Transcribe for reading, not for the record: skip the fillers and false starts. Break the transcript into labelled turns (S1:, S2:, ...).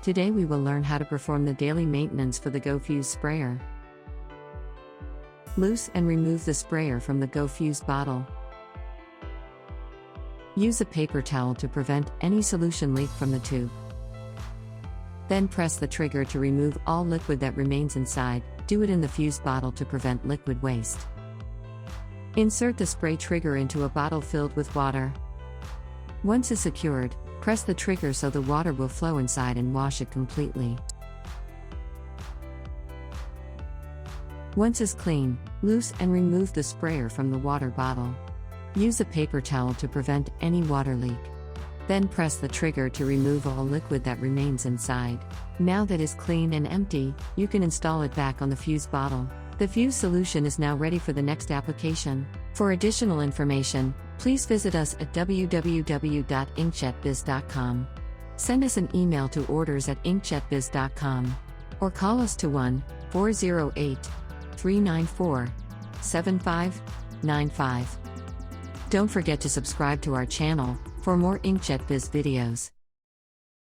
S1: Today we will learn how to perform the daily maintenance for the GO Fuze sprayer. Loose and remove the sprayer from the GO Fuze bottle. Use a paper towel to prevent any solution leak from the tube. Then press the trigger to remove all liquid that remains inside. Do it in the fuse bottle to prevent liquid waste. Insert the spray trigger into a bottle filled with water. Once it's secured, press the trigger so the water will flow inside and wash it completely. Once it's clean, loose and remove the sprayer from the water bottle. Use a paper towel to prevent any water leak. Then press the trigger to remove all liquid that remains inside. Now that it's clean and empty, you can install it back on the fuse bottle. The fuse solution is now ready for the next application. For additional information, please visit us at www.inkjetbiz.com. Send us an email to orders@inkjetbiz.com. Or call us to 1-408-394-7595. Don't forget to subscribe to our channel for more InkJetBiz videos.